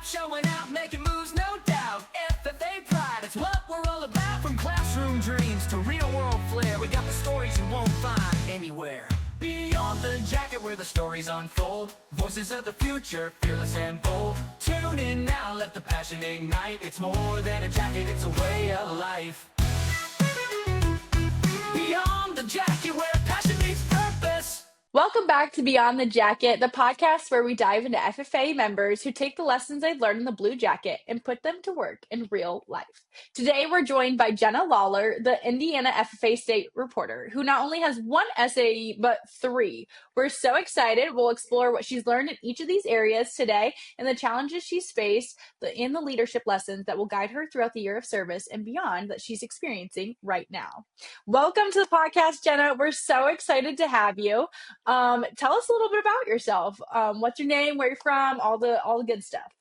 showing out, making moves, no doubt. FFA pride, it's what we're all about. From classroom dreams to real world flair, we got the stories you won't find anywhere. Beyond the jacket where the stories unfold, voices of the future, fearless and bold. Tune in now, let the passion ignite. It's more than a jacket, it's a way of life. Beyond the jacket where passion meets purpose. Welcome back to Beyond the Jacket, the podcast where we dive into FFA members who take the lessons they've learned in the blue jacket and put them to work in real life. Today, we're joined by Jenna Lawler, the Indiana FFA State Reporter, who not only has one SAE, but three. We're so excited. We'll explore what she's learned in each of these areas today and the challenges she's faced and the leadership lessons that will guide her throughout the year of service and beyond that she's experiencing right now. Welcome to the podcast, Jenna. We're so excited to have you. Tell us a little bit about yourself. What's your name? Where you're from? All the good stuff.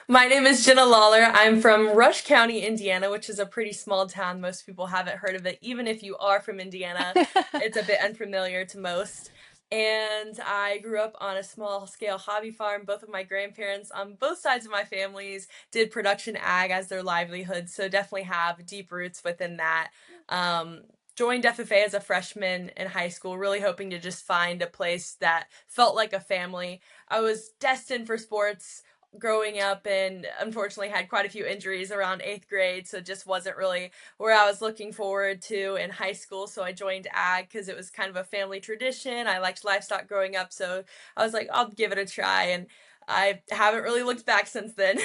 My name is Jenna Lawler. I'm from Rush County, Indiana, which is a pretty small town. Most people haven't heard of it. Even if you are from Indiana, it's a bit unfamiliar to most. And I grew up on a small-scale hobby farm. Both of my grandparents on both sides of my families did production ag as their livelihood, so definitely have deep roots within that. Joined FFA as a freshman in high school, really hoping to just find a place that felt like a family. I was destined for sports growing up and unfortunately had quite a few injuries around 8th grade, so it just wasn't really where I was looking forward to in high school. So I joined ag because it was kind of a family tradition. I liked livestock growing up, so I was like, I'll give it a try, and I haven't really looked back since then.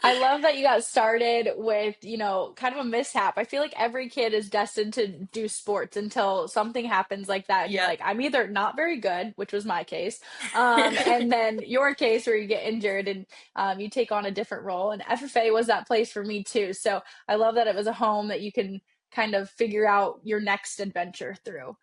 I love that you got started with, kind of a mishap. I feel like every kid is destined to do sports until something happens like that. And you're Yep. like, I'm either not very good, which was my case, and then your case where you get injured and you take on a different role. And FFA was that place for me too. So I love that it was a home that you can kind of figure out your next adventure through.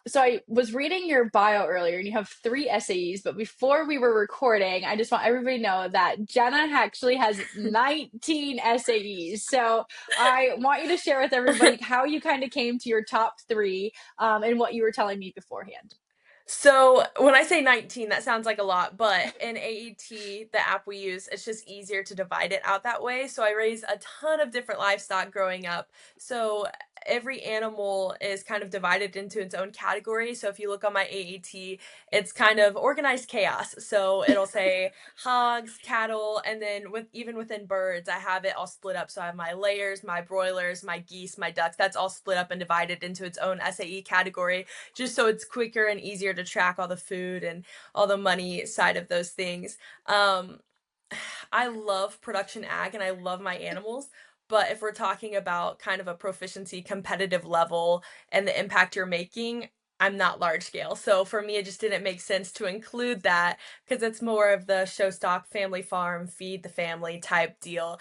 So I was reading your bio earlier and you have three SAEs, but before we were recording, I just want everybody to know that Jenna actually has 19 SAEs. So I want you to share with everybody how you kind of came to your top three, and what you were telling me beforehand. So when I say 19, that sounds like a lot, but in AET, the app we use, it's just easier to divide it out that way. So I raised a ton of different livestock growing up. So every animal is kind of divided into its own category. So if you look on my AET, it's kind of organized chaos. So it'll say hogs, cattle, and then even within birds, I have it all split up. So I have my layers, my broilers, my geese, my ducks. That's all split up and divided into its own SAE category, just so it's quicker and easier to track all the food and all the money side of those things. I love production ag and I love my animals. But if we're talking about kind of a proficiency competitive level and the impact you're making, I'm not large scale. So for me, it just didn't make sense to include that because it's more of the show stock, family farm, feed the family type deal,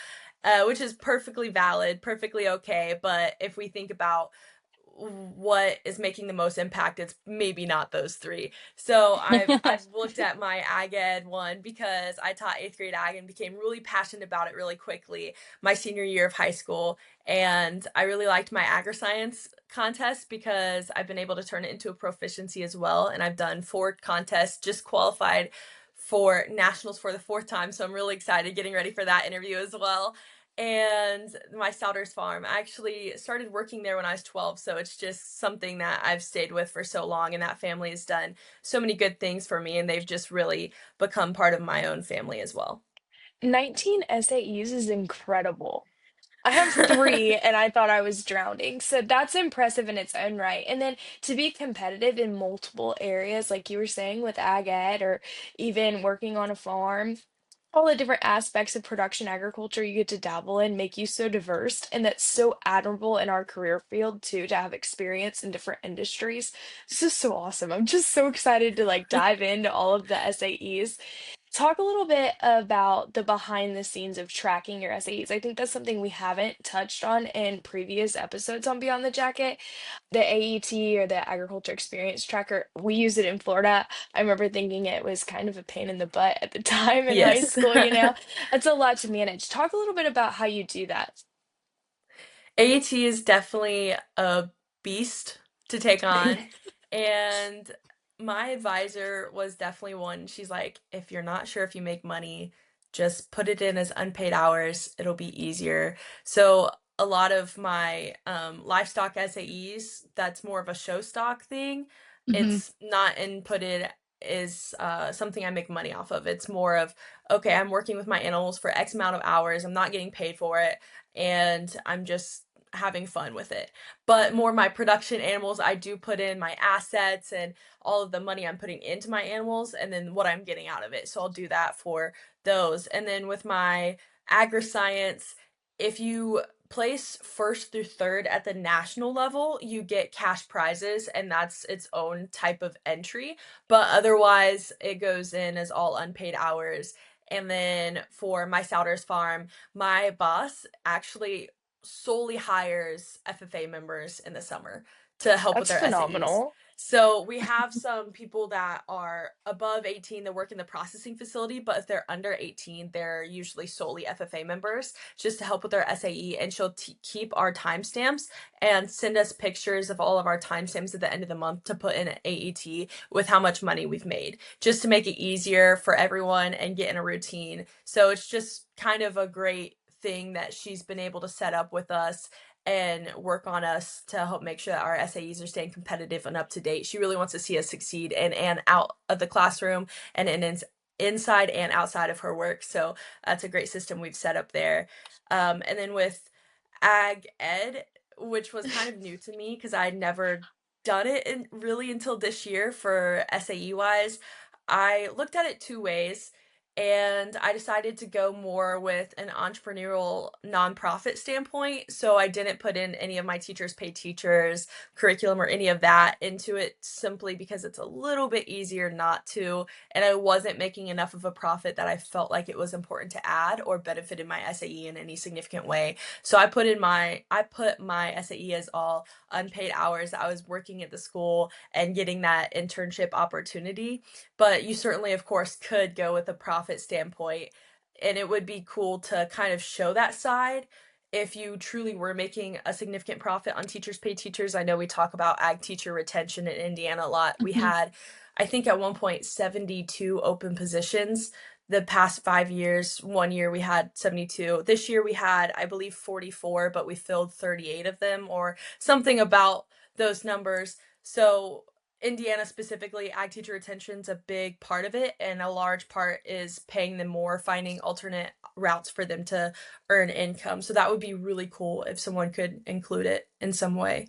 which is perfectly valid, perfectly okay. But if we think about what is making the most impact, it's maybe not those three. So I've looked at my ag ed one because I taught 8th grade ag and became really passionate about it really quickly my senior year of high school. And I really liked my agri-science contest because I've been able to turn it into a proficiency as well. And I've done 4 contests, just qualified for nationals for the 4th time. So I'm really excited getting ready for that interview as well. And my Souders farm, I actually started working there when I was 12, so it's just something that I've stayed with for so long, and that family has done so many good things for me, and they've just really become part of my own family as well. 19 SAEs is incredible. I have three and I thought I was drowning. So that's impressive in its own right. And then to be competitive in multiple areas, like you were saying with ag ed or even working on a farm, all the different aspects of production agriculture you get to dabble in make you so diverse. And that's so admirable in our career field too, to have experience in different industries. This is so awesome. I'm just so excited to like dive into all of the SAEs. Talk a little bit about the behind the scenes of tracking your SAEs. I think that's something we haven't touched on in previous episodes on Beyond the Jacket. The AET or the Agriculture Experience Tracker, we use it in Florida. I remember thinking it was kind of a pain in the butt at the time in high Yes. school. It's a lot to manage. Talk a little bit about how you do that. AET is definitely a beast to take on, and my advisor was definitely one. She's like, if you're not sure if you make money, just put it in as unpaid hours. It'll be easier. So a lot of my livestock SAEs, that's more of a show stock thing. Hmm. It's not inputted is something I make money off of. It's more of, okay, I'm working with my animals for X amount of hours. I'm not getting paid for it, and I'm just having fun with it. But more my production animals, I do put in my assets and all of the money I'm putting into my animals and then what I'm getting out of it. So I'll do that for those. And then with my agri-science, if you place first through third at the national level, you get cash prizes, and that's its own type of entry. But otherwise, it goes in as all unpaid hours. And then for my Souders farm, my boss actually solely hires FFA members in the summer to help with That's their SAEs. phenomenal. So we have some people that are above 18 that work in the processing facility, but if they're under 18, they're usually solely FFA members just to help with their SAE. And she'll keep our timestamps and send us pictures of all of our timestamps at the end of the month to put in an AET with how much money we've made, just to make it easier for everyone and get in a routine. So it's just kind of a great thing that she's been able to set up with us and work on us to help make sure that our SAEs are staying competitive and up to date. She really wants to see us succeed in and out of the classroom and inside and outside of her work. So that's a great system we've set up there. And then with ag ed, which was kind of new to me because I'd never done it really until this year for SAE wise, I looked at it two ways. And I decided to go more with an entrepreneurial nonprofit standpoint. So I didn't put in any of my teachers pay teachers curriculum or any of that into it simply because it's a little bit easier not to. And I wasn't making enough of a profit that I felt like it was important to add or benefited my SAE in any significant way. So I put my SAE as all unpaid hours. I was working at the school and getting that internship opportunity. But you certainly, of course, could go with a profit standpoint, and it would be cool to kind of show that side if you truly were making a significant profit on teachers pay teachers. I know we talk about ag teacher retention in Indiana a lot. We Hmm. had, I think at one point, 72 open positions. The past 5 years, one year we had 72. This year we had, I believe, 44, but we filled 38 of them or something about those numbers. So Indiana specifically, ag teacher retention's a big part of it, and a large part is paying them more, finding alternate routes for them to earn income. So that would be really cool if someone could include it in some way.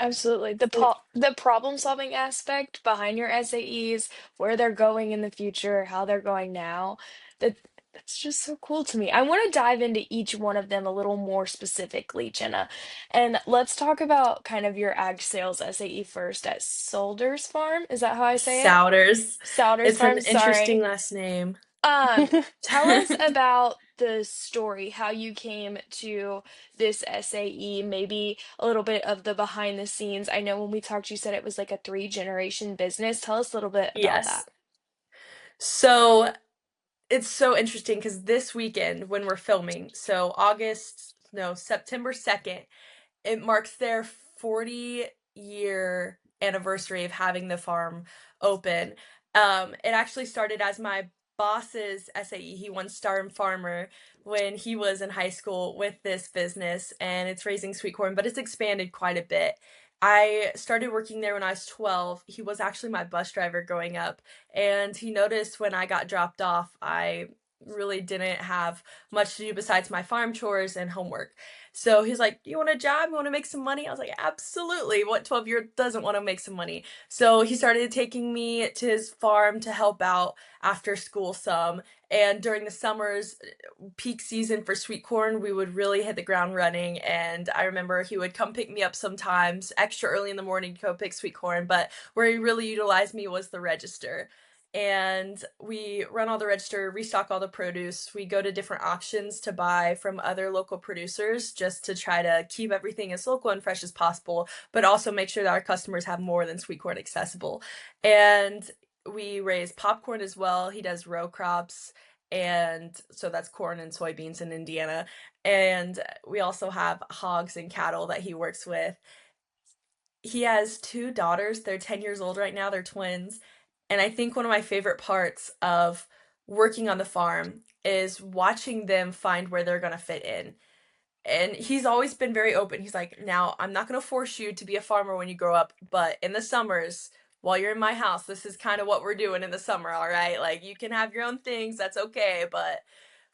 Absolutely. The problem solving aspect behind your SAEs, where they're going in the future, how they're going now, that that's just so cool to me. I want to dive into each one of them a little more specifically, Jenna. And let's talk about kind of your ag sales SAE first at Solders Farm. Is that how I say it? Souders. Souders It's an Farm, interesting sorry. last name. Um, Tell us about the story, how you came to this SAE, maybe a little bit of the behind the scenes. I know when we talked, you said it was like a three-generation business. Tell us a little bit about Yes. that. So it's so interesting because this weekend when we're filming, so September 2nd, it marks their 40-year anniversary of having the farm open. It actually started as my boss's SAE. He once started farmer when he was in high school with this business, and it's raising sweet corn, but it's expanded quite a bit. I started working there when I was 12. He was actually my bus driver growing up, and he noticed when I got dropped off, I really didn't have much to do besides my farm chores and homework. So he's like, "You want a job? You want to make some money?" I was like, "Absolutely. What 12-year doesn't want to make some money?" So he started taking me to his farm to help out after school some. And during the summers, peak season for sweet corn, we would really hit the ground running. And I remember he would come pick me up sometimes extra early in the morning to go pick sweet corn. But where he really utilized me was the register. And we run all the register, restock all the produce. We go to different auctions to buy from other local producers just to try to keep everything as local and fresh as possible, but also make sure that our customers have more than sweet corn accessible. And we raise popcorn as well. He does row crops, and so that's corn and soybeans in Indiana. And we also have hogs and cattle that he works with. He has 2 daughters, they're 10 years old right now, they're twins, and I think one of my favorite parts of working on the farm is watching them find where they're gonna fit in. And he's always been very open. He's like, "Now, I'm not gonna force you to be a farmer when you grow up, but in the summers, while you're in my house, this is kind of what we're doing in the summer, all right? Like, you can have your own things, that's okay, but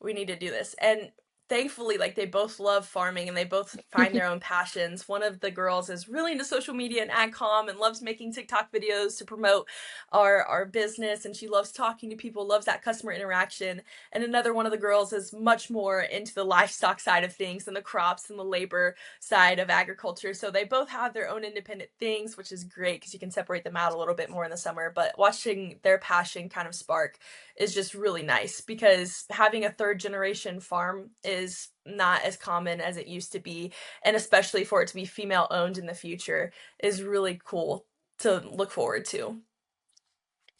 we need to do this." And thankfully, like, they both love farming and they both find their own passions. One of the girls is really into social media and AdCom and loves making TikTok videos to promote our business, and she loves talking to people, loves that customer interaction. And another one of the girls is much more into the livestock side of things and the crops and the labor side of agriculture. So they both have their own independent things, which is great because you can separate them out a little bit more in the summer. But watching their passion kind of spark is just really nice because having a third generation farm is not as common as it used to be. And especially for it to be female owned in the future is really cool to look forward to.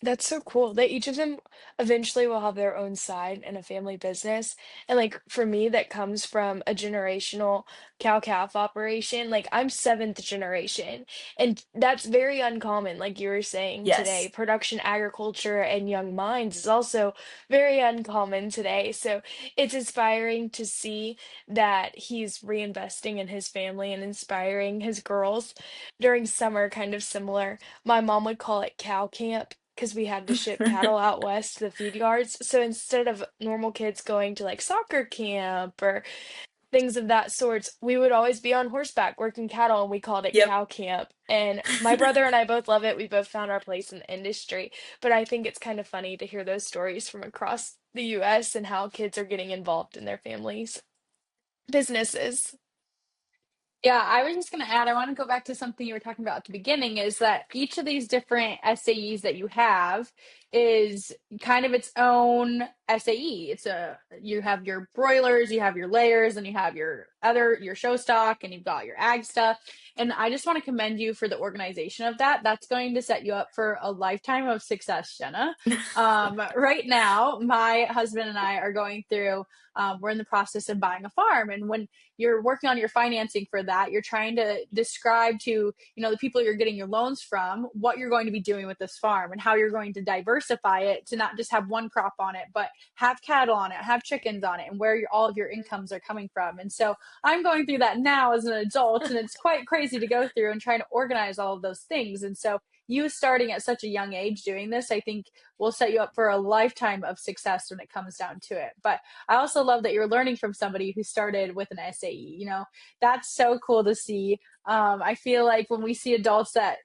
That's so cool that each of them eventually will have their own side and a family business. And like for me, that comes from a generational cow-calf operation. Like I'm seventh generation, and that's very uncommon. Like you were saying today, Yes. production agriculture and young minds is also very uncommon today. So it's inspiring to see that he's reinvesting in his family and inspiring his girls during summer, kind of similar. My mom would call it cow camp because we had to ship cattle out west to the feed yards. So instead of normal kids going to like soccer camp or things of that sort, we would always be on horseback working cattle and we called it Yep. cow camp. And my brother and I both love it. We both found our place in the industry. But I think it's kind of funny to hear those stories from across the US and how kids are getting involved in their families' businesses. Yeah, I was just going to add, I want to go back to something you were talking about at the beginning is that each of these different SAEs that you have is kind of its own SAE. You have your broilers, you have your layers, and you have your show stock, and you've got your ag stuff. And I just want to commend you for the organization of that. That's going to set you up for a lifetime of success, Jenna. Right now, my husband and I are going through, we're in the process of buying a farm. And when you're working on your financing for that, you're trying to describe to the people you're getting your loans from what you're going to be doing with this farm and how you're going to diversify it to not just have one crop on it but have cattle on it, have chickens on it, and where all of your incomes are coming from. And so I'm going through that now as an adult, and it's quite crazy to go through and trying to organize all of those things. And so you starting at such a young age doing this, I think will set you up for a lifetime of success when it comes down to it. But I also love that you're learning from somebody who started with an SAE. That's so cool to see. I feel like when we see adults that,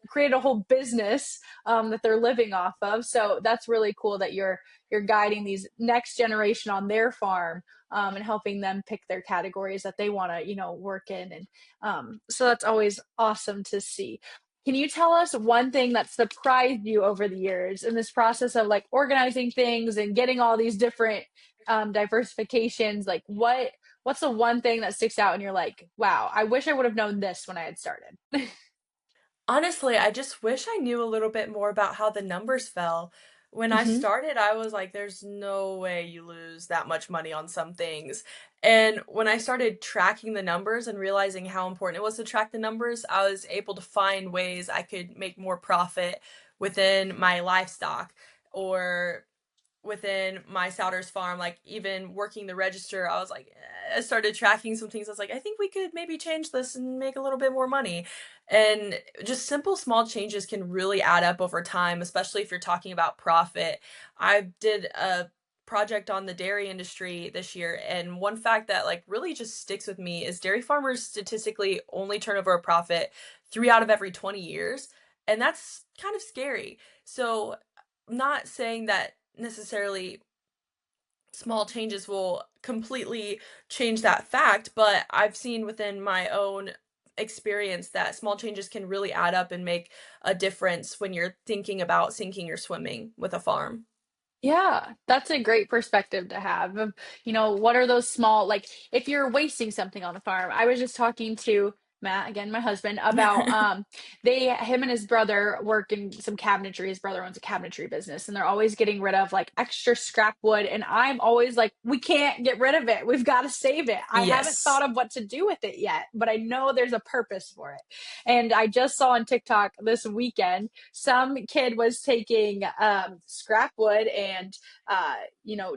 create a whole business that they're living off of. So that's really cool that you're guiding these next generation on their farm, and helping them pick their categories that they want to, work in. And so that's always awesome to see. Can you tell us one thing that surprised you over the years in this process of like organizing things and getting all these different diversifications? Like what's the one thing that sticks out and you're like, wow, I wish I would have known this when I had started? Honestly, I just wish I knew a little bit more about how the numbers fell. When I Hmm. started, I was like, there's no way you lose that much money on some things. And when I started tracking the numbers and realizing how important it was to track the numbers, I was able to find ways I could make more profit within my livestock or within my Souders farm, like even working the register, I was like, I started tracking some things. I was like, I think we could maybe change this and make a little bit more money. And just simple small changes can really add up over time, especially if you're talking about profit. I did a project on the dairy industry this year, and one fact that like really just sticks with me is dairy farmers statistically only turn over a profit 3 out of every 20 years, and that's kind of scary. So not saying that necessarily small changes will completely change that fact, but I've seen within my own experience that small changes can really add up and make a difference when you're thinking about sinking or swimming with a farm. Yeah, that's a great perspective to have of, what are those small, like if you're wasting something on a farm. I was just talking to Matt, again, my husband, about him and his brother work in some cabinetry. His brother owns a cabinetry business, and they're always getting rid of like extra scrap wood. And I'm always like, we can't get rid of it. We've got to save it. I haven't Yes. thought of what to do with it yet, but I know there's a purpose for it. And I just saw on TikTok this weekend, some kid was taking scrap wood and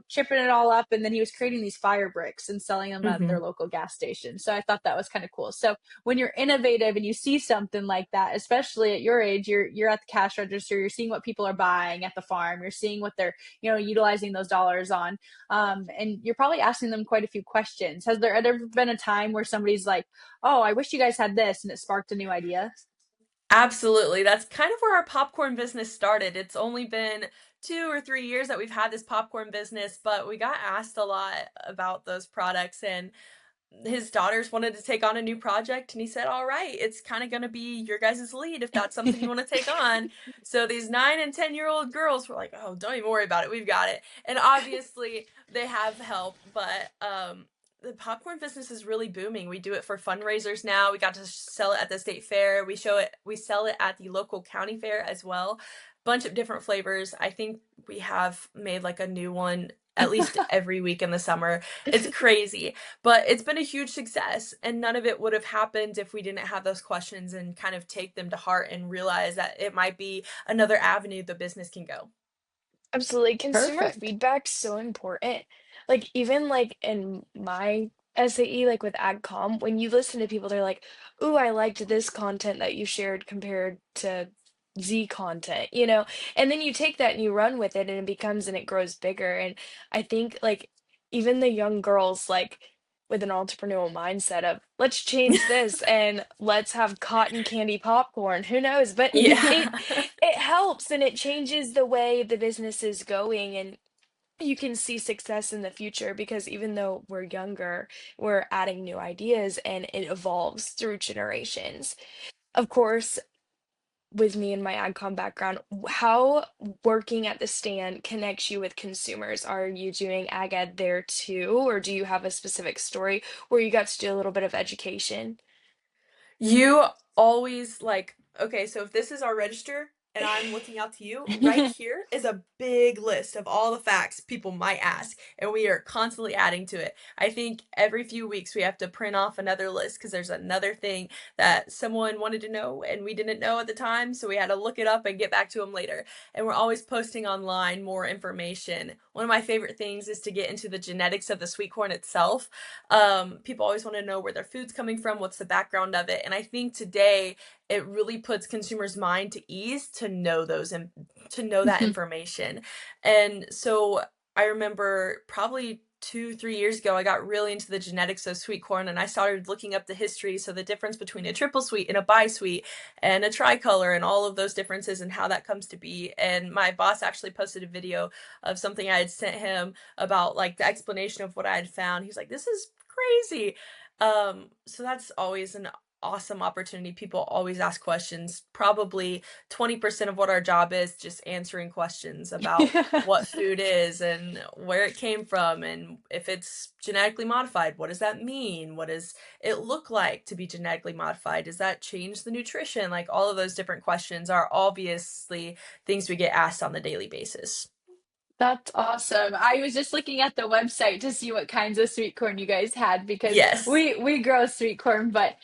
chipping it all up, and then he was creating these fire bricks and selling them at their Hmm. local gas station. So I thought that was kind of cool. So when you're innovative and you see something like that, especially at your age, you're at the cash register, you're seeing what people are buying at the farm, you're seeing what they're utilizing those dollars on, and you're probably asking them quite a few questions. Has there ever been a time where somebody's like, oh, I wish you guys had this, and it sparked a new idea? Absolutely. That's kind of where our popcorn business started. It's only been 2 or 3 years that we've had this popcorn business, but we got asked a lot about those products, and his daughters wanted to take on a new project, and he said, all right, it's kind of going to be your guys' lead if that's something you want to take on. So these 9 and 10-year-old girls were like, oh, don't even worry about it, we've got it. And obviously they have help, but the popcorn business is really booming. We do it for fundraisers now. We got to sell it at the state fair. We sell it at the local county fair as well. Bunch of different flavors. I think we have made like a new one at least every week in the summer. It's crazy, but it's been a huge success, and none of it would have happened if we didn't have those questions and kind of take them to heart and realize that it might be another avenue the business can go. Absolutely. Consumer Perfect. feedback's so important. Like even like in my SAE, like with AgCom, when you listen to people, they're like, "Ooh, I liked this content that you shared compared to Z content." And then you take that and you run with it and it grows bigger. And I think like even the young girls like with an entrepreneurial mindset of let's change this and let's have cotton candy popcorn. Who knows? But it Yeah. it helps and it changes the way the business is going, and you can see success in the future because even though we're younger, we're adding new ideas and it evolves through generations. Of course, with me and my AgCom background, how working at the stand connects you with consumers? Are you doing ag ed there too, or do you have a specific story where you got to do a little bit of education? You always like, okay, so if this is our register and I'm looking out to you, right here is a big list of all the facts people might ask, and we are constantly adding to it. I think every few weeks we have to print off another list because there's another thing that someone wanted to know and we didn't know at the time, so we had to look it up and get back to them later. And we're always posting online more information. One of my favorite things is to get into the genetics of the sweet corn itself. People always want to know where their food's coming from, what's the background of it. And I think today it really puts consumers' mind to ease to know those and to know that information. And so I remember probably 2, 3 years ago, I got really into the genetics of sweet corn and I started looking up the history. So the difference between a triple sweet and a bi-sweet and a tricolor and all of those differences and how that comes to be. And my boss actually posted a video of something I had sent him about like the explanation of what I had found. He's like, this is crazy. So that's always an awesome opportunity. People always ask questions. Probably 20% of what our job is just answering questions about what food is and where it came from and if it's genetically modified, what does that mean? What does it look like to be genetically modified? Does that change the nutrition? Like all of those different questions are obviously things we get asked on the daily basis. That's awesome. I was just looking at the website to see what kinds of sweet corn you guys had because Yes. we grow sweet corn, but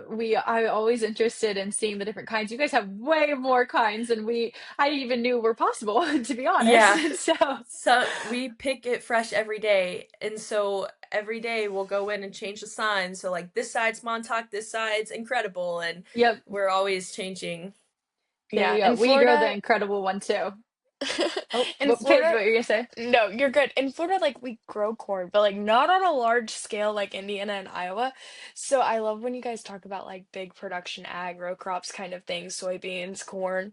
we are always interested in seeing the different kinds. You guys have way more kinds than I even knew were possible, to be honest. Yeah. And so, So we pick it fresh every day. And so every day we'll go in and change the sign. So like this side's Montauk, this side's Incredible. And yep, we're always changing. there Yeah, you go. in We grow the Florida, incredible one too. Oh, in Paige, Florida, what you're gonna say? no, you're good. In Florida, like we grow corn, but like not on a large scale like Indiana and Iowa. So I love when you guys talk about like big production ag, row crops kind of things, soybeans, corn.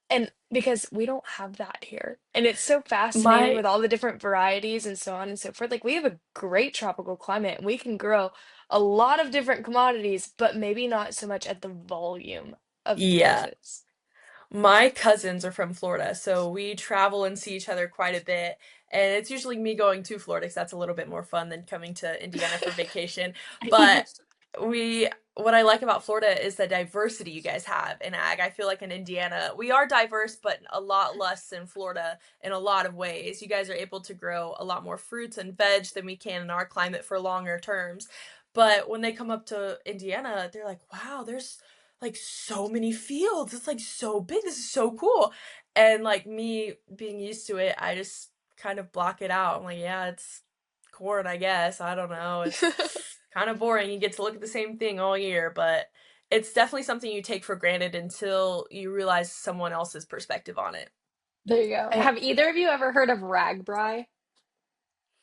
And because we don't have that here. And it's so fascinating My with all the different varieties and so on and so forth. Like we have a great tropical climate and we can grow a lot of different commodities, but maybe not so much at the volume of yeah, places. my cousins are from Florida, so we travel and see each other quite a bit. And it's usually me going to Florida because that's a little bit more fun than coming to Indiana for vacation. But what I like about Florida is the diversity you guys have in ag. I feel like in Indiana, we are diverse, but a lot less than Florida in a lot of ways. You guys are able to grow a lot more fruits and veg than we can in our climate for longer terms. But when they come up to Indiana, they're like, wow, there's like so many fields. It's like so big. This is so cool. And like me being used to it, I just kind of block it out. I'm like, yeah, it's corn, I guess. I don't know. It's kind of boring. You get to look at the same thing all year, but it's definitely something you take for granted until you realize someone else's perspective on it. There you go. I Have either of you ever heard of ragbri?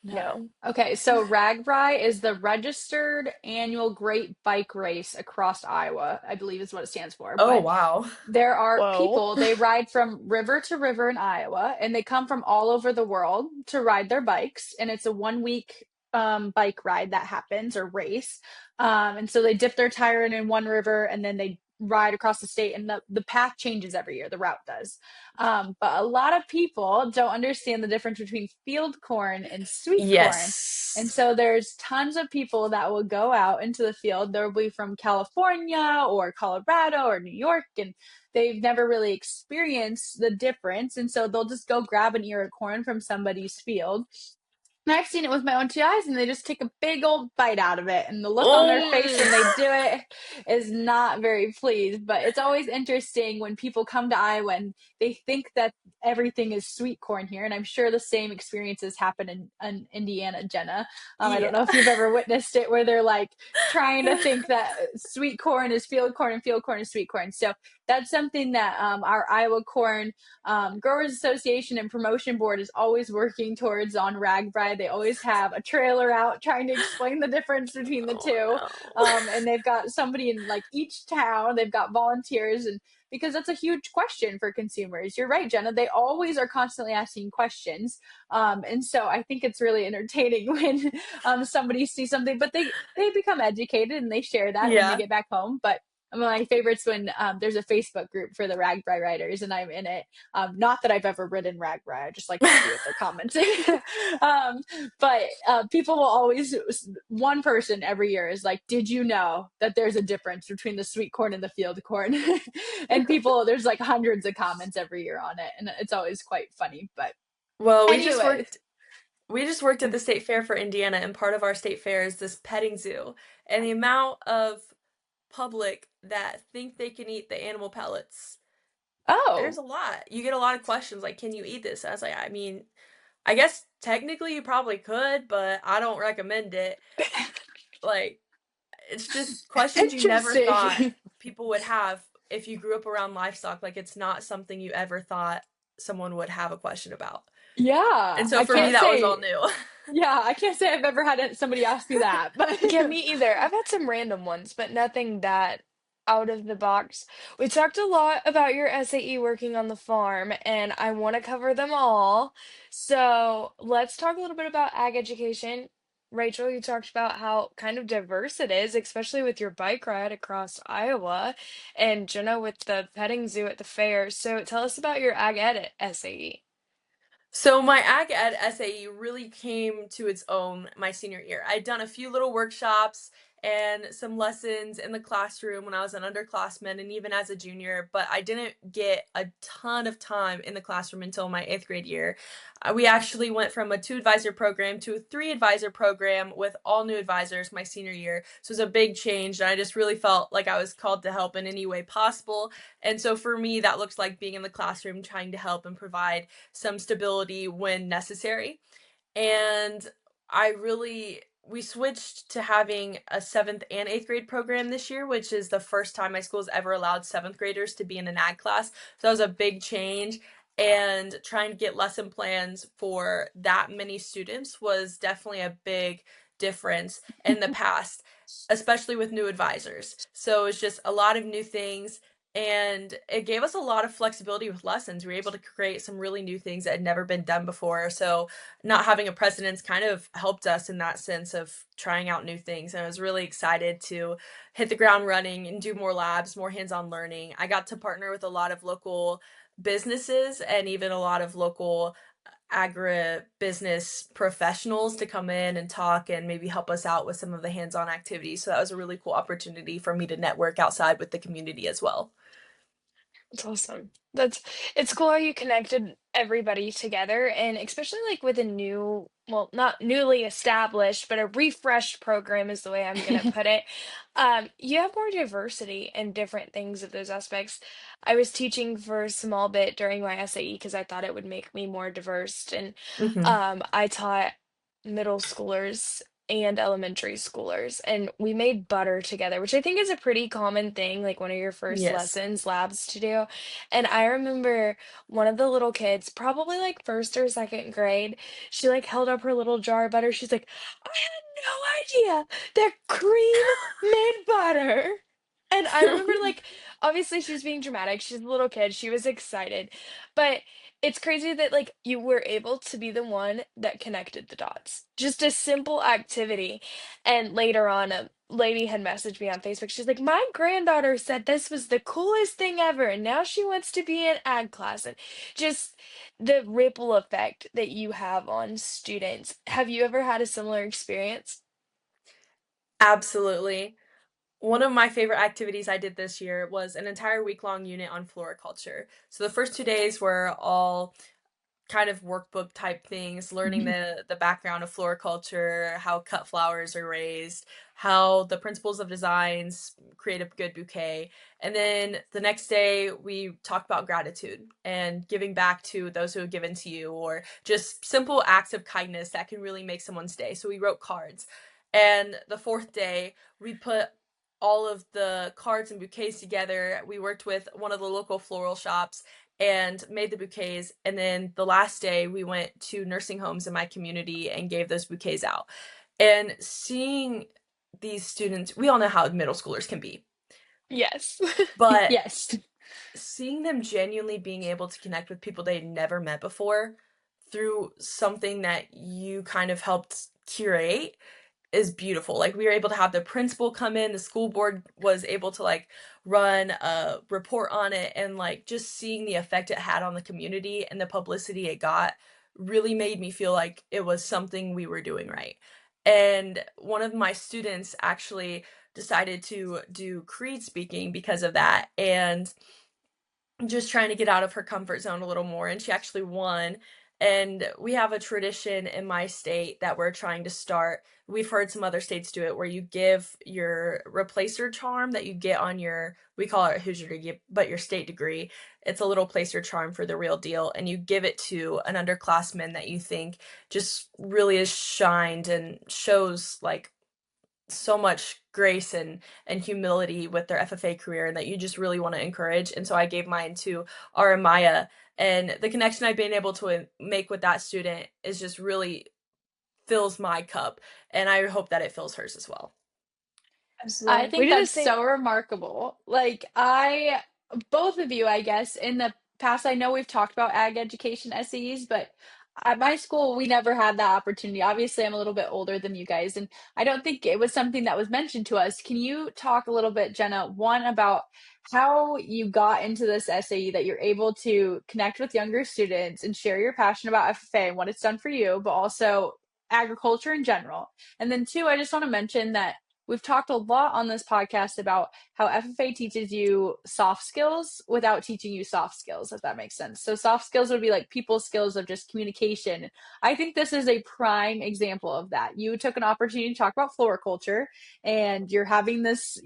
No. no. Okay, so ragbri is the registered annual great bike race across Iowa, I believe is what it stands for. Oh, But wow. there are Whoa. people, they ride from river to river in Iowa, and they come from all over the world to ride their bikes. And it's a 1 week bike ride that happens or race. And so they dip their tire in one river and then they ride across the state, and the path changes every year, the route does. But a lot of people don't understand the difference between field corn and sweet corn. And Yes. so there's tons of people that will go out into the field. They'll be from California or Colorado or New York, and they've never really experienced the difference. And so they'll just go grab an ear of corn from somebody's field. And I've seen it with my own 2 eyes, and they just take a big old bite out of it. And the look on their face when they Oh, do it is not very pleased. But it's always interesting when people come to Iowa and they think that everything is sweet corn here. And I'm sure the same experiences happen in Indiana, Jenna. I don't know yeah. if you've ever witnessed it where they're like trying to think that sweet corn is field corn and field corn is sweet corn. So that's something that our Iowa Corn Growers Association and Promotion Board is always working towards on ragbri. They always have a trailer out trying to explain the difference between the Oh, two. no. And they've got somebody in like each town, they've got volunteers, and because that's a huge question for consumers. You're right, Jenna. They always are constantly asking questions. And so I think it's really entertaining when somebody sees something, but they become educated and they share that when they Yeah. get back home. But my favorites when there's a Facebook group for the ragbri riders and I'm in it. Not that I've ever ridden ragbri, I just like to see what they're commenting. um, but people will always, one person every year is like, did you know that there's a difference between the sweet corn and the field corn? And people, there's like hundreds of comments every year on it, and it's always quite funny. But Well, anyways, we just worked at the state fair for Indiana, and part of our state fair is this petting zoo. And the amount of public that think they can eat the animal pellets, there's oh, a lot. You get a lot of questions like, can you eat this? I was like, I mean, I guess technically you probably could, but I don't recommend it. Like, it's just questions you never thought interesting. people would have if you grew up around livestock. Like, it's not something you ever thought someone would have a question about. And Yeah, so I for me, can't that was all say. new. Yeah, I can't say I've ever had somebody ask me that, but Yeah, me either. I've had some random ones, but nothing that out of the box. We talked a lot about your SAE working on the farm, and I want to cover them all. So let's talk a little bit about ag education. Rachel, you talked about how kind of diverse it is, especially with your bike ride across Iowa, and Jenna with the petting zoo at the fair. So tell us about your ag ed at SAE. So my ag ed SAE really came to its own my senior year. I'd done a few little workshops and some lessons in the classroom when I was an underclassman and even as a junior, but I didn't get a ton of time in the classroom until my 8th grade year. We actually went from a 2 advisor program to a 3 advisor program with all new advisors my senior year. So it was a big change, and I just really felt like I was called to help in any way possible. And so for me, that looks like being in the classroom, trying to help and provide some stability when necessary. And we switched to having a 7th and 8th grade program this year, which is the first time my school's ever allowed 7th graders to be in an ag class. So that was a big change. And trying to get lesson plans for that many students was definitely a big difference in the past, especially with new advisors. So it's just a lot of new things, and it gave us a lot of flexibility with lessons. We were able to create some really new things that had never been done before. So not having a precedence kind of helped us in that sense of trying out new things. And I was really excited to hit the ground running and do more labs, more hands-on learning. I got to partner with a lot of local businesses and even a lot of local agribusiness professionals to come in and talk and maybe help us out with some of the hands-on activities. So that was a really cool opportunity for me to network outside with the community as well. That's awesome. It's cool how you connected everybody together, and especially like with a new, well, not newly established, but a refreshed program is the way I'm gonna put it. You have more diversity and different things of those aspects. I was teaching for a small bit during my SAE because I thought it would make me more diverse, and Hmm. I taught middle schoolers and elementary schoolers, and we made butter together, which I think is a pretty common thing, like one of your first Yes. lessons, labs to do. And I remember one of the little kids, probably like first or second grade, she like held up her little jar of butter. She's like, I had no idea that cream made butter. And I remember, like, obviously she was being dramatic. She's a little kid. She was excited. But it's crazy that, like, you were able to be the one that connected the dots. Just a simple activity. And later on, a lady had messaged me on Facebook. She's like, my granddaughter said this was the coolest thing ever. And now she wants to be in ag class. And just the ripple effect that you have on students. Have you ever had a similar experience? Absolutely. One of my favorite activities I did this year was an entire week-long unit on floriculture. So the first 2 days were all kind of workbook type things, learning the background of floriculture, how cut flowers are raised, how the principles of designs create a good bouquet. And then the next day we talked about gratitude and giving back to those who have given to you, or just simple acts of kindness that can really make someone's day. So we wrote cards. And the fourth day we put all of the cards and bouquets together. We worked with one of the local floral shops and made the bouquets. And then the last day, we went to nursing homes in my community and gave those bouquets out. And seeing these students, we all know how middle schoolers can be, Yes. but Yes. seeing them genuinely being able to connect with people they'd never met before through something that you kind of helped curate is beautiful. Like, we were able to have the principal come in, the school board was able to like run a report on it, and like just seeing the effect it had on the community and the publicity it got really made me feel like it was something we were doing right. And one of my students actually decided to do creed speaking because of that, and just trying to get out of her comfort zone a little more, and she actually won. And we have a tradition in my state that we're trying to start. We've heard some other states do it, where you give your replacer charm that you get on your, we call it Hoosier degree, but your state degree. It's a little placer charm for the real deal, and you give it to an underclassman that you think just really is shined and shows like so much grace and humility with their FFA career, and that you just really want to encourage. And so I gave mine to Aramaya, and the connection I've been able to make with that student is just really fills my cup, and I hope that it fills hers as well. I Absolutely. We think do the that's same. so remarkable. Both of you, I guess, in the past, I know we've talked about ag education SEs, but at my school, we never had that opportunity. Obviously, I'm a little bit older than you guys, and I don't think it was something that was mentioned to us. Can you talk a little bit, Jenna, one, about how you got into this SAE, that you're able to connect with younger students and share your passion about FFA and what it's done for you, but also agriculture in general? And then two, I just want to mention that we've talked a lot on this podcast about how FFA teaches you soft skills without teaching you soft skills, if that makes sense. So, soft skills would be like people skills of just communication. I think this is a prime example of that. You took an opportunity to talk about floriculture, and you're having this,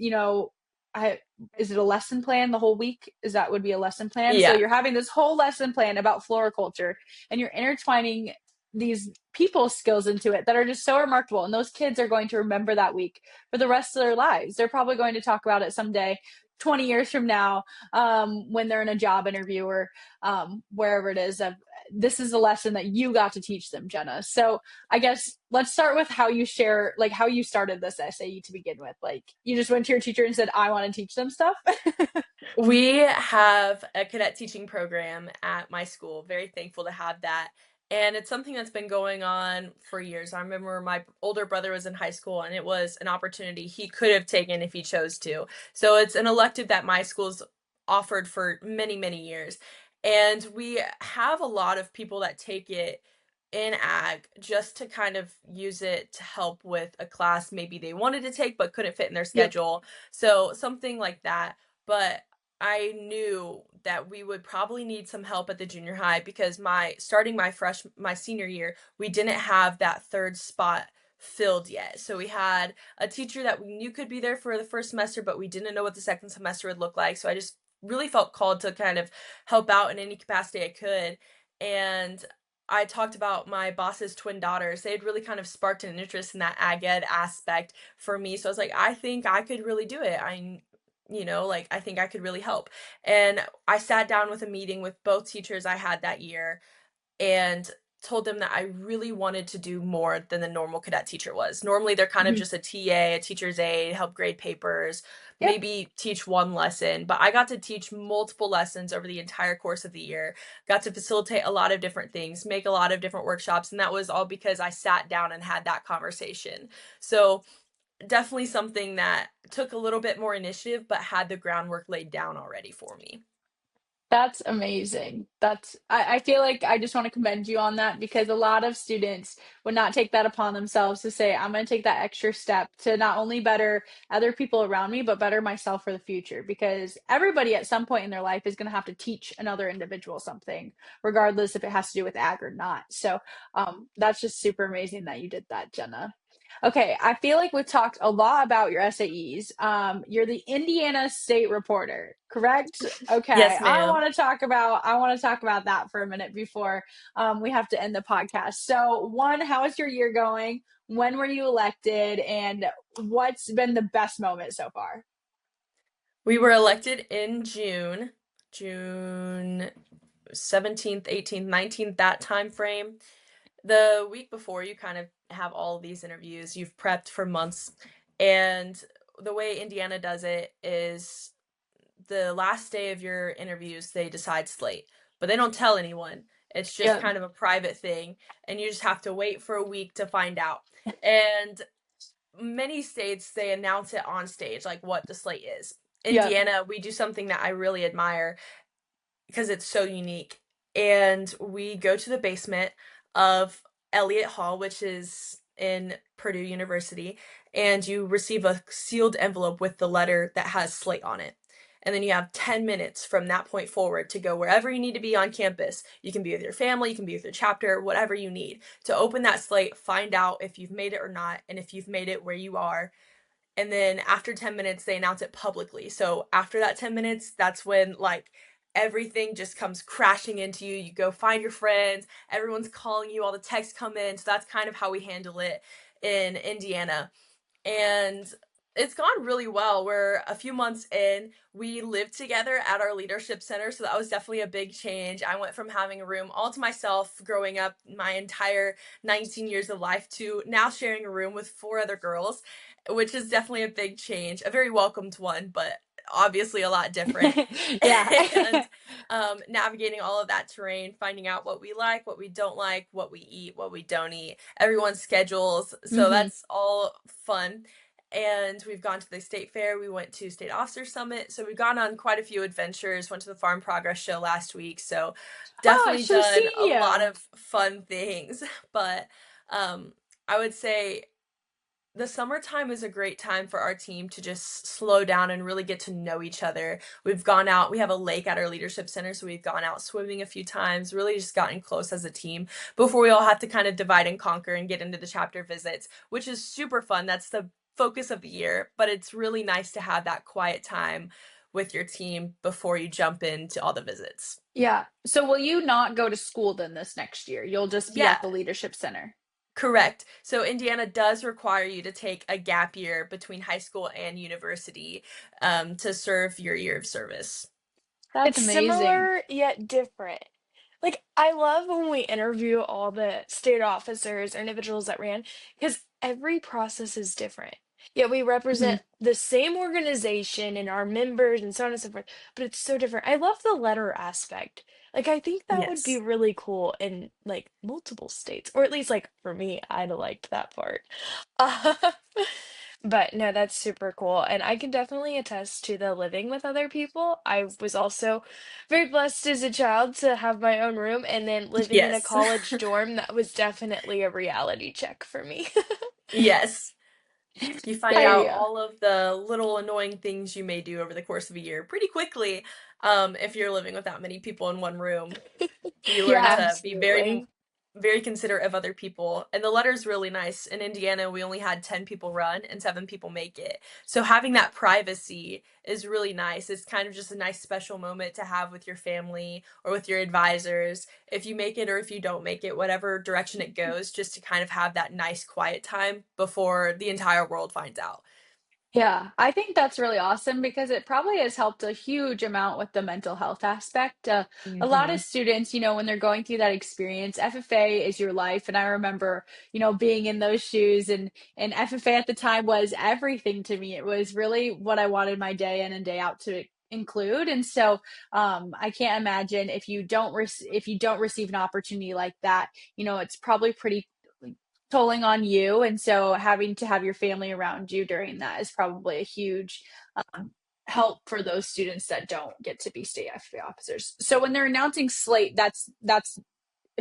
is it a lesson plan the whole week? Is that would be a lesson plan? So Yeah. you're having this whole lesson plan about floriculture, and you're intertwining these people skills into it that are just so remarkable. And those kids are going to remember that week for the rest of their lives. They're probably going to talk about it someday, 20 years from now, when they're in a job interview or wherever it is. This is a lesson that you got to teach them, Jenna. So I guess let's start with how you share, like how you started this SAE to begin with. Like, you just went to your teacher and said, I want to teach them stuff. We have a cadet teaching program at my school. Very thankful to have that. And it's something that's been going on for years. I remember my older brother was in high school, and it was an opportunity he could have taken if he chose to. So it's an elective that my school's offered for many, many years. And we have a lot of people that take it in ag just to kind of use it to help with a class maybe they wanted to take but couldn't fit in their Yep. schedule. So something like that. But I knew that we would probably need some help at the junior high because my senior year, we didn't have that third spot filled yet. So we had a teacher that we knew could be there for the first semester, but we didn't know what the second semester would look like. So I just really felt called to kind of help out in any capacity I could. And I talked about my boss's twin daughters. They had really kind of sparked an interest in that ag ed aspect for me. So I was like, I think I could really do it. Like I think I could really help. And I sat down with a meeting with both teachers I had that year and told them that I really wanted to do more than the normal cadet teacher was. Normally, they're kind of Mhm. just a TA, a teacher's aide, help grade papers, Yep. maybe teach one lesson, but I got to teach multiple lessons over the entire course of the year, got to facilitate a lot of different things, make a lot of different workshops, and that was all because I sat down and had that conversation. So, definitely something that took a little bit more initiative, but had the groundwork laid down already for me. That's amazing. I feel like I just want to commend you on that because a lot of students would not take that upon themselves to say, I'm going to take that extra step to not only better other people around me, but better myself for the future. Because everybody at some point in their life is going to have to teach another individual something, regardless if it has to do with ag or not. So that's just super amazing that you did that, Jenna. Okay, I feel like we've talked a lot about your SAEs. You're the Indiana State Reporter, correct? Okay, Yes, ma'am. I want to talk about that for a minute before we have to end the podcast. So, one, how is your year going? When were you elected, and what's been the best moment so far? We were elected in June 17th, 18th, 19th, that time frame. The week before, you kind of have all of these interviews. You've prepped for months. And the way Indiana does it is the last day of your interviews, they decide slate, but they don't tell anyone. It's just Yeah, kind of a private thing, and you just have to wait for a week to find out. And many states, they announce it on stage, like what the slate is. yeah, Indiana, we do something that I really admire because it's so unique. And we go to the basement of Elliott Hall, which is in Purdue University, and you receive a sealed envelope with the letter that has slate on it. And then you have 10 minutes from that point forward to go wherever you need to be on campus. You can be with your family, you can be with your chapter, whatever you need to open that slate, find out if you've made it or not, and if you've made it, where you are. And then after 10 minutes, they announce it publicly. So after that 10 minutes, that's when like everything just comes crashing into you. You go find your friends, everyone's calling you, all the texts come in. So that's kind of how we handle it in Indiana. And it's gone really well. We're a few months in. We live together at our leadership center, so that was definitely a big change. I went from having a room all to myself growing up my entire 19 years of life to now sharing a room with four other girls, which is definitely a big change, a very welcomed one, but obviously a lot different. yeah. And navigating all of that terrain, finding out what we like, what we don't like, what we eat, what we don't eat, everyone's schedules. So hmm that's all fun. And we've gone to the state fair. We went to State Officer Summit. So we've gone on quite a few adventures. Went to the Farm Progress Show last week. So Oh, I definitely should have done seen a lot you. of fun things. But um, I would say the summertime is a great time for our team to just slow down and really get to know each other. We've gone out, we have a lake at our leadership center, so we've gone out swimming a few times, really just gotten close as a team before we all have to kind of divide and conquer and get into the chapter visits, which is super fun. That's the focus of the year, but it's really nice to have that quiet time with your team before you jump into all the visits. Yeah. So, will you not go to school then this next year? You'll just be Yeah, at the leadership center. correct. So Indiana does require you to take a gap year between high school and university to serve your year of service. That's It's amazing. similar yet different. Like, I love when we interview all the state officers or individuals that ran, because every process is different. Yet we Mhm. represent the same organization and our members and so on and so forth, but it's so different. I love the letter aspect. Like, I think that would be Yes. really cool in like multiple states, or at least like for me, I'd have liked that part. Uh, But no, that's super cool. And I can definitely attest to the living with other people. I was also very blessed as a child to have my own room, and then living in a Yes. college dorm, that was definitely a reality check for me. Yes. You find out I all of the little annoying things you may do over the course of a year pretty quickly, if you're living with that many people in one room. You learn yeah. to be Absolutely. very considerate of other people. And the letter's really nice. In Indiana, we only had 10 people run and 7 people make it. So having that privacy is really nice. It's kind of just a nice special moment to have with your family or with your advisors. If you make it or if you don't make it, whatever direction it goes, just to kind of have that nice quiet time before the entire world finds out. Yeah, I think that's really awesome because it probably has helped a huge amount with the mental health aspect. A lot of Hmm. students, when they're going through that experience, FFA is your life. And I remember, being in those shoes and FFA at the time was everything to me. It was really what I wanted my day in and day out to include. And so I can't imagine if you don't receive an opportunity like that, it's probably pretty tolling on you. And so having to have your family around you during that is probably a huge um, help for those students that don't get to be state FFA officers. So when they're announcing slate, that's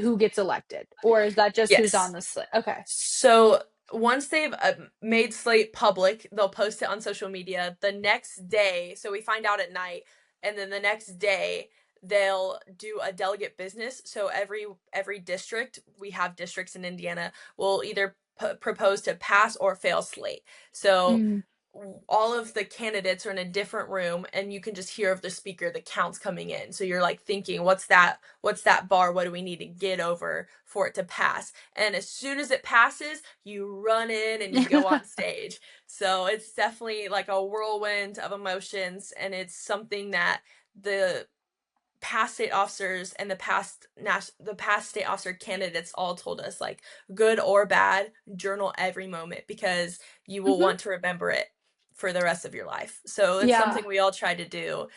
who gets elected, or is that just who's on Yes. the slate? Okay. So once they've made Slate public, they'll post it on social media. The next day, so we find out at night, and then the next day they'll do a delegate business. So every district, we have districts in Indiana, will either propose to pass or fail Slate. So Mm. all of the candidates are in a different room and you can just hear of the speaker the counts coming in, so you're like thinking, what's that bar, what do we need to get over for it to pass? And as soon as it passes, you run in and you go on stage. So it's definitely like a whirlwind of emotions, and it's something that the past state officers and the past state officer candidates all told us, like, good or bad, journal every moment because you will Mhm. want to remember it for the rest of your life. So it's Yeah, something we all try to do.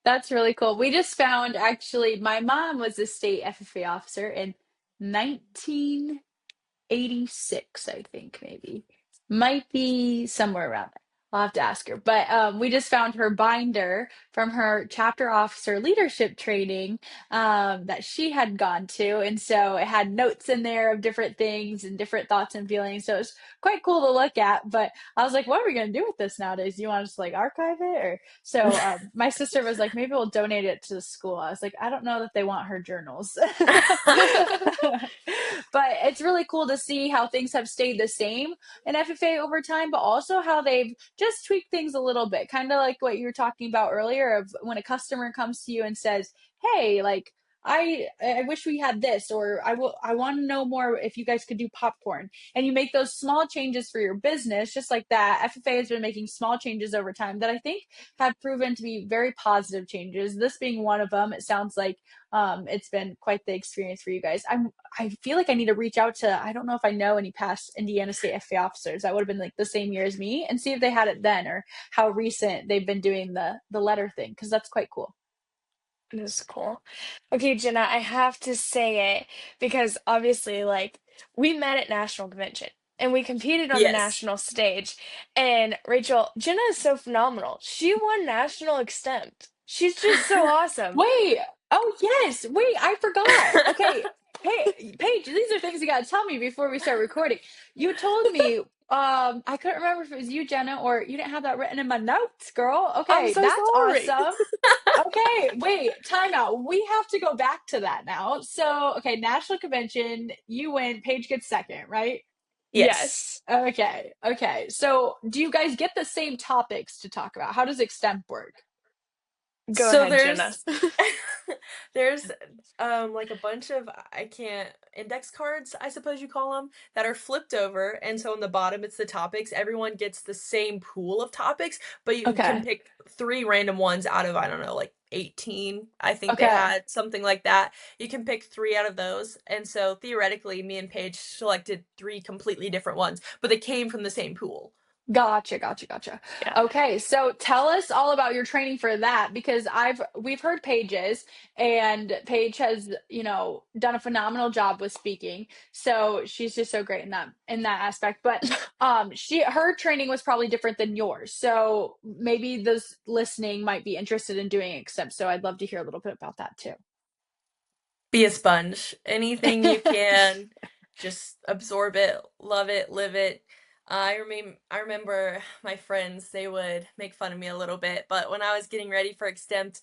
that's really cool. We just found actually my mom was a state FFA officer in 1986, I think maybe. Might be somewhere around there. I'll have to ask her. But we just found her binder from her chapter officer leadership training that she had gone to. And so it had notes in there of different things and different thoughts and feelings. So it's quite cool to look at. But I was like, what are we going to do with this nowadays? Do you want to just like archive it? Or so my sister was like, maybe we'll donate it to the school. I was like, I don't know that they want her journals. But it's really cool to see how things have stayed the same in FFA over time, but also how they've just tweaked things a little bit. Kind of like what you were talking about earlier of when a customer comes to you and says, "Hey, like I wish we had this," or I want to know more if you guys could do popcorn. And you make those small changes for your business, just like that. FFA has been making small changes over time that I think have proven to be very positive changes. This being one of them, it sounds like it's been quite the experience for you guys. I feel like I need to reach out to, I don't know if I know any past Indiana State FA officers that would have been like the same year as me, and see if they had it then or how recent they've been doing the letter thing, because that's quite cool. This is cool. Okay, Jenna, I have to say it because obviously, like, we met at national convention and we competed on the Yes. national stage. And Rachel, Jenna is so phenomenal. She won national extempt. She's just so awesome. Wait, oh yes, wait, I forgot. Okay, hey, Paige, these are things you got to tell me before we start recording. You told me, I couldn't remember if it was you, Jenna, or you didn't have that written in my notes, girl. I'm Okay, so that's sorry. awesome. Okay, wait, time out. We have to go back to that now. So, okay, national convention, you win, Paige gets second, right? Yes. Yes. Okay, okay. So, do you guys get the same topics to talk about? How does extemp work? Go So ahead, Jenna. there's there's like a bunch of, I can't, index cards, I suppose you call them, that are flipped over, and so on the bottom it's the topics. Everyone gets the same pool of topics, but you can Okay, pick 3 random ones out of, I don't know, like 18. I think they okay. had something like that. You can pick 3 out of those. And so theoretically me and Paige selected 3 completely different ones, but they came from the same pool. Gotcha. Yeah. Okay, so tell us all about your training for that because we've heard Paige's and Paige has, done a phenomenal job with speaking. So she's just so great in that aspect. But her training was probably different than yours. So maybe those listening might be interested in doing it. So I'd love to hear a little bit about that too. Be a sponge. Anything you can, just absorb it, love it, live it. I remember my friends, they would make fun of me a little bit, but when I was getting ready for extemp,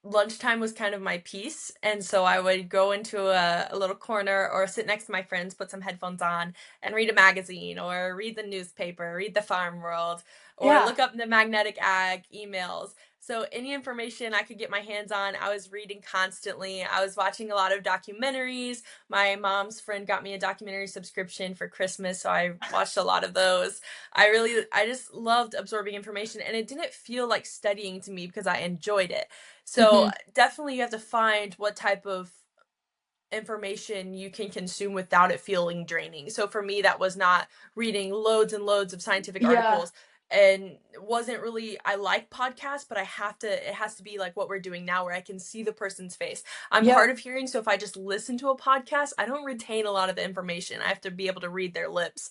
lunchtime was kind of my piece, and so I would go into a little corner or sit next to my friends, put some headphones on, and read a magazine or read the newspaper, read the Farm World, or Yeah. look up the magnetic ag emails. So any information I could get my hands on, I was reading constantly. I was watching a lot of documentaries. My mom's friend got me a documentary subscription for Christmas, so I watched a lot of those. I just loved absorbing information, and it didn't feel like studying to me because I enjoyed it. So Hmm. definitely you have to find what type of information you can consume without it feeling draining. So for me, that was not reading loads and loads of scientific Yeah. articles, and it wasn't really, I like podcasts, but it has to be like what we're doing now where I can see the person's face. I'm hard Yep. of hearing, so if I just listen to a podcast, I don't retain a lot of the information. I have to be able to read their lips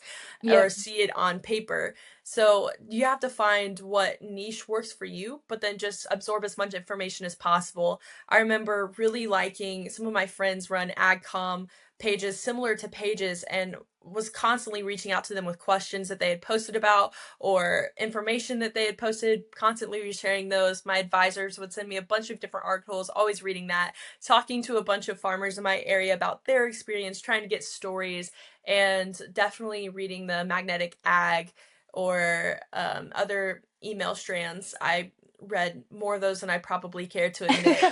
or Yep. see it on paper. So you have to find what niche works for you, but then just absorb as much information as possible. I remember really liking, some of my friends run AgCom pages similar to Pages, and was constantly reaching out to them with questions that they had posted about or information that they had posted, constantly resharing those. My advisors would send me a bunch of different articles, always reading that, talking to a bunch of farmers in my area about their experience, trying to get stories, and definitely reading the magnetic ag or other email strands. I read more of those than I probably care to admit.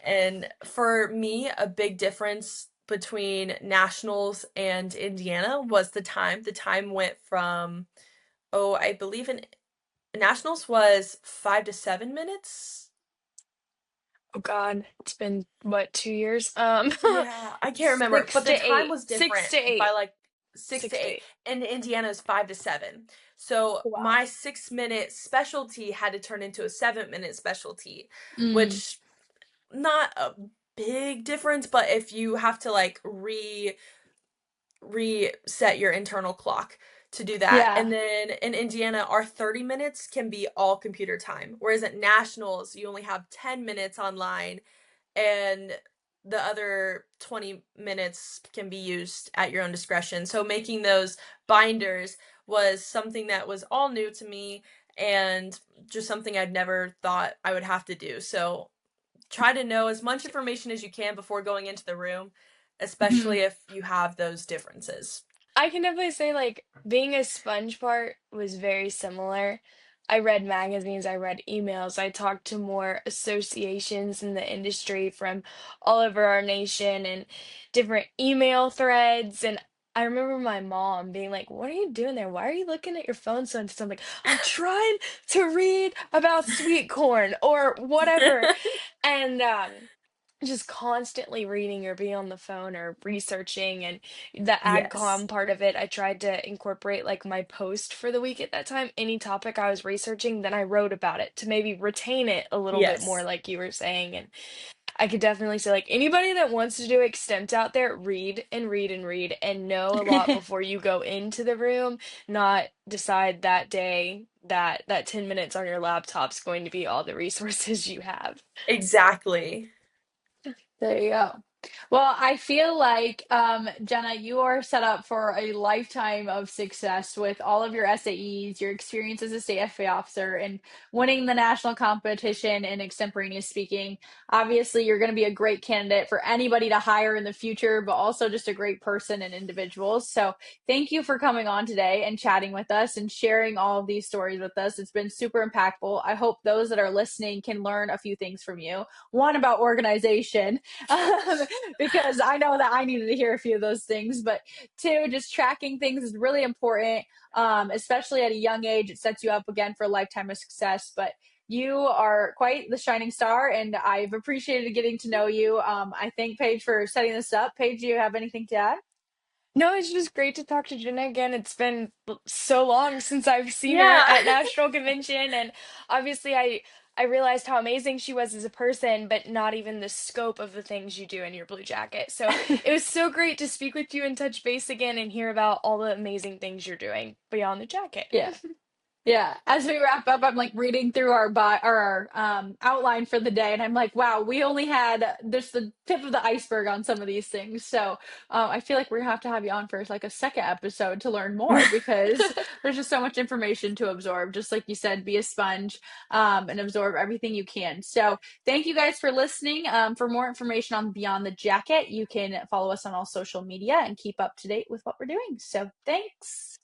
And for me, a big difference between nationals and Indiana was the time. The time went from, oh, I believe in nationals was 5 to 7 minutes. Oh God, it's been what, 2 years? Yeah, I can't remember, Six but the to time eight. was Six different to by eight. like six to Six to eight, eight. and Indiana is 5 to 7. So Wow. my 6 minute specialty had to turn into a 7 minute specialty, Mm. which not a big difference, but if you have to like reset your internal clock to do that. Yeah. And then in Indiana, our 30 minutes can be all computer time, whereas at nationals, you only have 10 minutes online, and the other 20 minutes can be used at your own discretion. So making those binders was something that was all new to me, and just something I'd never thought I would have to do. So try to know as much information as you can before going into the room, Mhm. especially if you have those differences. I can definitely say like being a sponge part was very similar. I read magazines, I read emails, I talked to more associations in the industry from all over our nation and different email threads. And I remember my mom being like, "What are you doing there? Why are you looking at your phone so much?" I'm like, "I'm trying to read about sweet corn or whatever." And just constantly reading or being on the phone or researching, and the Yes. AgCom part of it, I tried to incorporate like my post for the week at that time. Any topic I was researching, then I wrote about it to maybe retain it a little bit more, Yes. like you were saying. And I could definitely say, like, anybody that wants to do extent out there, read and read and read and know a lot before you go into the room, not decide that day that that 10 minutes on your laptop's going to be all the resources you have. Exactly. There you go. Well, I feel like, Jenna, you are set up for a lifetime of success with all of your SAEs, your experience as a state FFA officer, and winning the national competition in extemporaneous speaking. Obviously, you're going to be a great candidate for anybody to hire in the future, but also just a great person and individual. So, thank you for coming on today and chatting with us and sharing all of these stories with us. It's been super impactful. I hope those that are listening can learn a few things from you. One, about organization. Because I know that I needed to hear a few of those things. But two, just tracking things is really important, especially at a young age. It sets you up again for a lifetime of success. But you are quite the shining star, and I've appreciated getting to know you. I thank Paige for setting this up. Paige, do you have anything to add? No, it's just great to talk to Jenna again. It's been so long since I've seen her Yeah. at national convention, and obviously I realized how amazing she was as a person, but not even the scope of the things you do in your blue jacket. So it was so great to speak with you and touch base again and hear about all the amazing things you're doing beyond the jacket. Yeah. Yeah, as we wrap up, I'm like reading through our outline for the day, and I'm like, wow, we only had just the tip of the iceberg on some of these things. So I feel like we're gonna have to have you on for like a second episode to learn more because there's just so much information to absorb. Just like you said, be a sponge and absorb everything you can. So thank you guys for listening. For more information on Beyond the Jacket, you can follow us on all social media and keep up to date with what we're doing. So thanks.